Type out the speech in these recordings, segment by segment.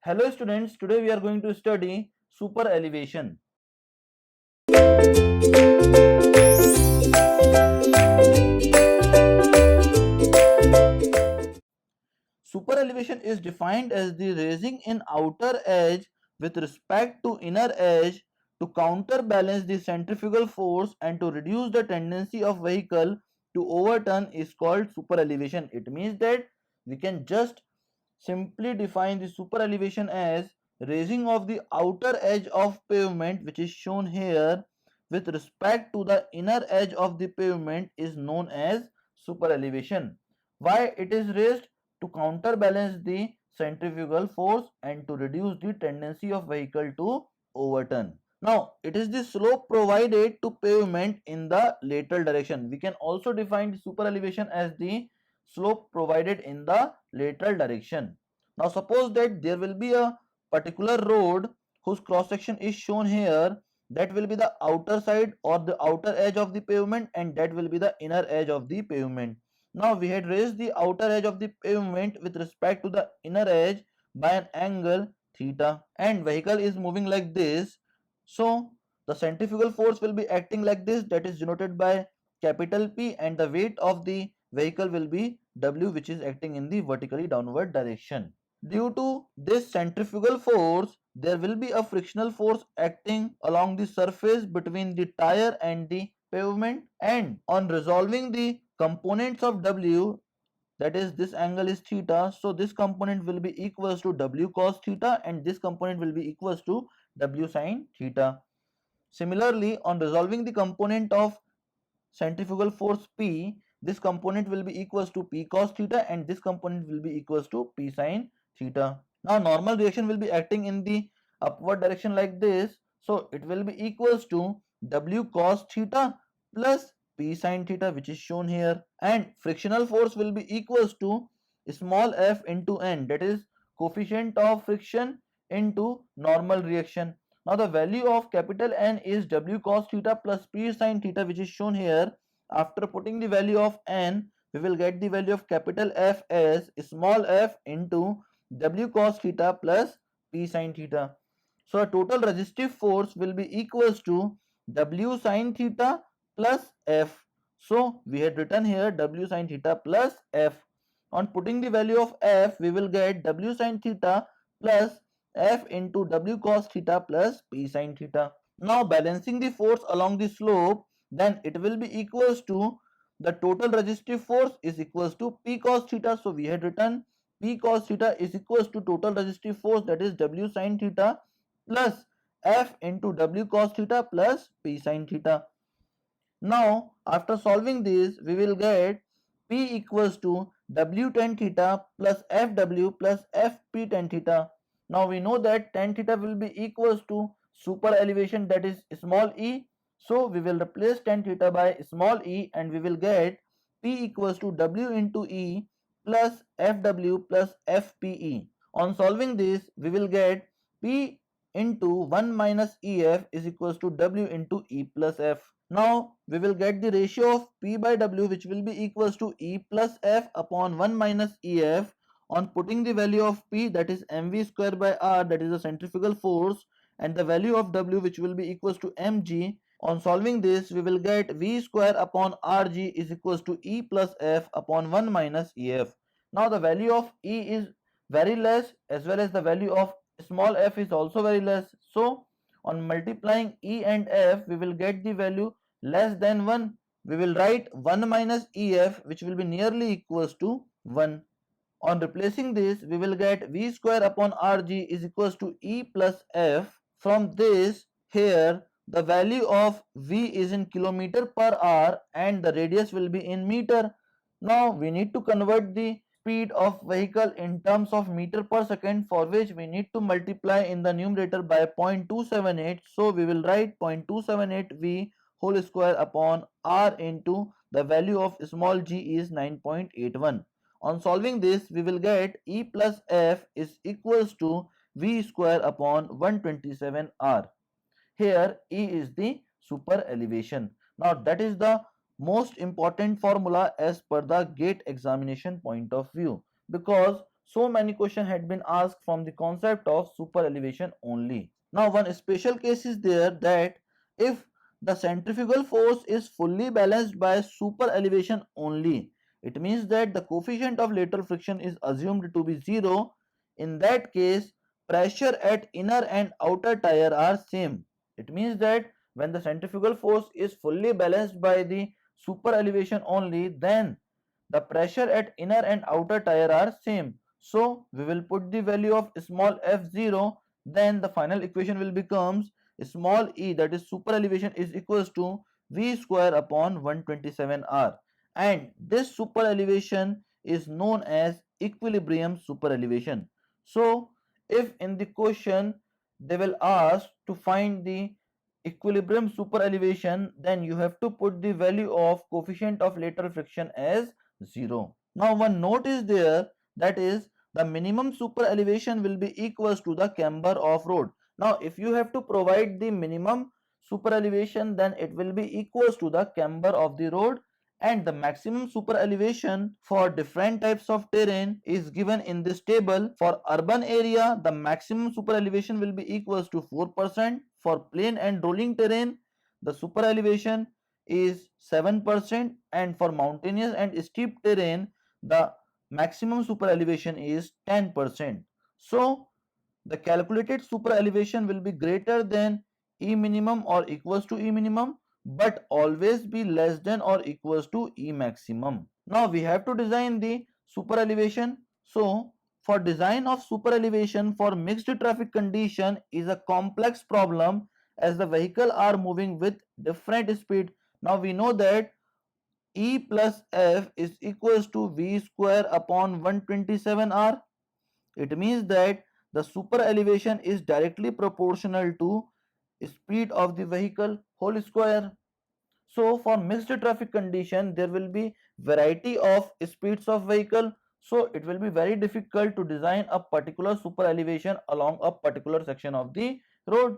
Hello students, today we are going to study super elevation. Super elevation is defined as the raising in outer edge with respect to inner edge to counterbalance the centrifugal force and to reduce the tendency of vehicle to overturn is called super elevation. It means that we can just simply define the super elevation as raising of the outer edge of pavement, which is shown here, with respect to the inner edge of the pavement is known as super elevation. Why it is raised? To counterbalance the centrifugal force and to reduce the tendency of vehicle to overturn. Now, it is the slope provided to pavement in the lateral direction. We can also define the super elevation as the slope provided in the lateral direction. Now, suppose that there will be a particular road whose cross section is shown here. That will be the outer side or the outer edge of the pavement, and that will be the inner edge of the pavement. Now we had raised the outer edge of the pavement with respect to the inner edge by an angle theta, and vehicle is moving like this. So the centrifugal force will be acting like this, that is denoted by capital P, and the weight of the vehicle will be W, which is acting in the vertically downward direction. Due to this centrifugal force, there will be a frictional force acting along the surface between the tire and the pavement, and on resolving the components of W, that is this angle is theta, so this component will be equals to W cos theta and this component will be equals to W sin theta. Similarly, on resolving the component of centrifugal force P, this component will be equals to P cos theta and this component will be equals to P sin theta. Now normal reaction will be acting in the upward direction like this, so it will be equals to W cos theta plus P sin theta, which is shown here, and frictional force will be equals to small f into n, that is coefficient of friction into normal reaction. Now the value of capital N is W cos theta plus P sin theta, which is shown here. After putting the value of N, we will get the value of capital F as small f into W cos theta plus P sin theta. So a total resistive force will be equals to W sin theta plus F. So we had written here W sin theta plus F. On putting the value of F, we will get W sin theta plus F into W cos theta plus P sin theta. Now balancing the force along the slope, then it will be equals to the total resistive force is equals to P cos theta. So we had written P cos theta is equals to total resistive force, that is W sin theta plus F into W cos theta plus P sin theta. Now after solving this, we will get P equals to W tan theta plus Fw plus Fp tan theta. Now we know that tan theta will be equals to super elevation, that is small e. So we will replace tan theta by small e and we will get P equals to W into E plus Fw plus Fpe. On solving this, we will get P into 1 minus EF is equals to W into E plus F. Now we will get the ratio of P by W, which will be equals to E plus F upon 1 minus EF. On putting the value of P, that is mv square by R, that is the centrifugal force, and the value of W, which will be equals to mg. On solving this, we will get V square upon Rg is equals to E plus F upon 1 minus EF. Now the value of E is very less, as well as the value of small f is also very less. So on multiplying E and F, we will get the value less than 1. We will write 1 minus EF, which will be nearly equals to 1. On replacing this, we will get V square upon Rg is equals to E plus F. From this, here the value of V is in kilometer per hour and the radius will be in meter. Now we need to convert the speed of vehicle in terms of meter per second, for which we need to multiply in the numerator by 0.278. So we will write 0.278 V whole square upon R into the value of small g is 9.81. On solving this, we will get E plus F is equals to V square upon 127 R. Here E is the super elevation. Now that is the most important formula as per the GATE examination point of view, because so many questions had been asked from the concept of super elevation only. Now one special case is there that if the centrifugal force is fully balanced by super elevation only, it means that the coefficient of lateral friction is assumed to be 0. In that case, pressure at inner and outer tire are same. It means that when the centrifugal force is fully balanced by the super elevation only, then the pressure at inner and outer tire are same. So we will put the value of small f0, then the final equation will becomes small e, that is super elevation, is equals to v square upon 127r, and this super elevation is known as equilibrium super elevation. So if in the question they will ask to find the equilibrium super elevation, then you have to put the value of coefficient of lateral friction as 0. Now one note is there, that is the minimum super elevation will be equals to the camber of road. Now if you have to provide the minimum super elevation, then it will be equals to the camber of the road, and the maximum super elevation for different types of terrain is given in this table. For urban area, the maximum super elevation will be equals to 4%. For plain and rolling terrain, the super elevation is 7%, and for mountainous and steep terrain, the maximum super elevation is 10%. So the calculated super elevation will be greater than E minimum or equals to E minimum, but always be less than or equals to E maximum. Now we have to design the super elevation. So for design of super elevation for mixed traffic condition is a complex problem, as the vehicle are moving with different speed. Now we know that E plus F is equals to V square upon 127R. It means that the super elevation is directly proportional to speed of the vehicle whole square. So for mixed traffic condition, there will be variety of speeds of vehicle. So it will be very difficult to design a particular super elevation along a particular section of the road.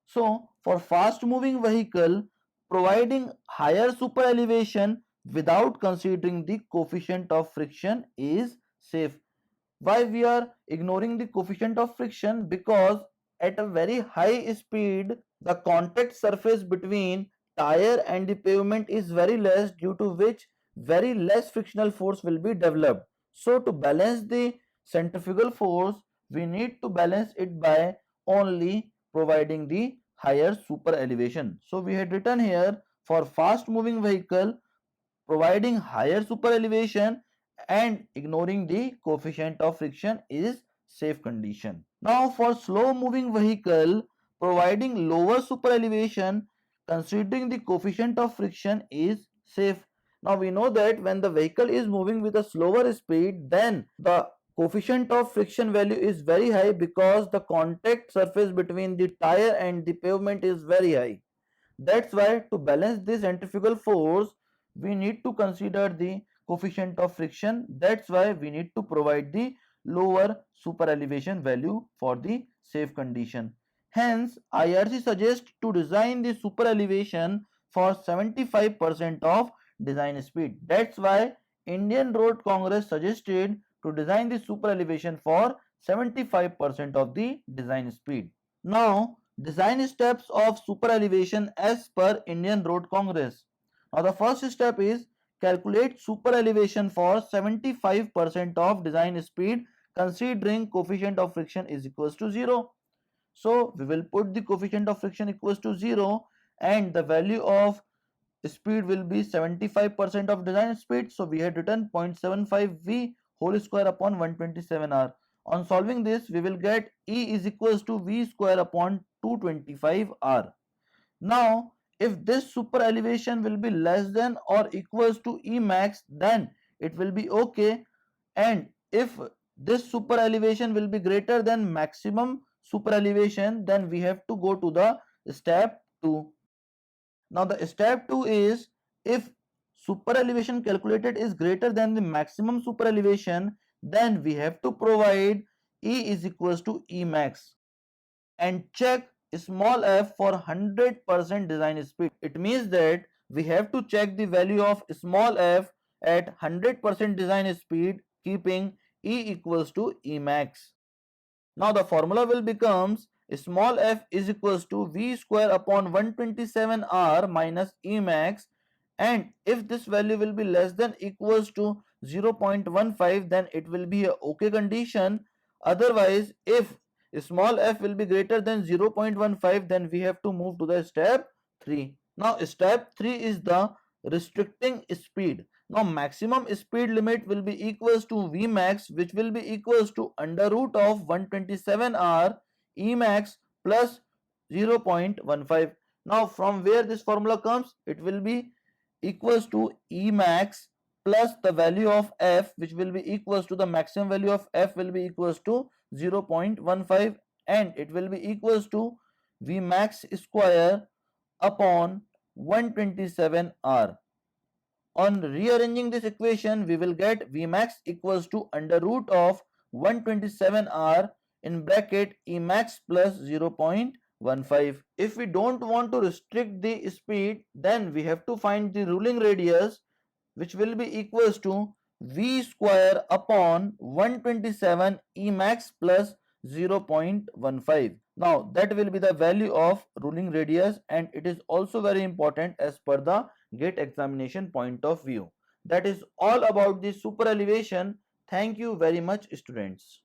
So for fast moving vehicle, providing higher super elevation without considering the coefficient of friction is safe. Why we are ignoring the coefficient of friction? Because at a very high speed, the contact surface between tire and the pavement is very less, due to which very less frictional force will be developed. So to balance the centrifugal force, we need to balance it by only providing the higher super elevation. So we had written here, for fast moving vehicle, providing higher super elevation and ignoring the coefficient of friction is safe condition. Now for slow moving vehicle, providing lower super elevation considering the coefficient of friction is safe. Now we know that when the vehicle is moving with a slower speed, then the coefficient of friction value is very high, because the contact surface between the tire and the pavement is very high. That's why to balance this centrifugal force, we need to consider the coefficient of friction. That's why we need to provide the lower super elevation value for the safe condition. Hence, IRC suggests to design the super elevation for 75% of design speed. That's why Indian Road Congress suggested to design the super elevation for 75% of the design speed. Now, design steps of super elevation as per Indian Road Congress. Now the first step is calculate super elevation for 75% of design speed considering coefficient of friction is equals to 0. So we will put the coefficient of friction equals to 0, and the value of speed will be 75% of design speed. So we had written 0.75 V whole square upon 127R. On solving this, we will get E is equals to V square upon 225R. Now, if this super elevation will be less than or equals to E max, then it will be okay. And if this super elevation will be greater than maximum super elevation, then we have to go to the step 2. Now the step 2 is, if super elevation calculated is greater than the maximum super elevation, then we have to provide E is equals to E max and check small f for 100% design speed. It means that we have to check the value of small f at 100% design speed, keeping E equals to Emax. Now the formula will becomes small f is equals to V square upon 127R minus Emax, and if this value will be less than equals to 0.15, then it will be a okay condition. Otherwise, if small f will be greater than 0.15, then we have to move to the step 3. Now step 3 is the restricting speed. Now maximum speed limit will be equals to Vmax, which will be equals to under root of 127R Emax plus 0.15. Now from where this formula comes, it will be equals to Emax plus the value of f, which will be equals to the maximum value of f will be equals to 0.15, and it will be equals to Vmax square upon 127R. On rearranging this equation, we will get Vmax equals to under root of 127R in bracket Emax plus 0.15. If we don't want to restrict the speed, then we have to find the ruling radius, which will be equals to V square upon 127 Emax plus 0.15. Now that will be the value of ruling radius, and it is also very important as per the GATE examination point of view. That is all about the super elevation. Thank you very much, students.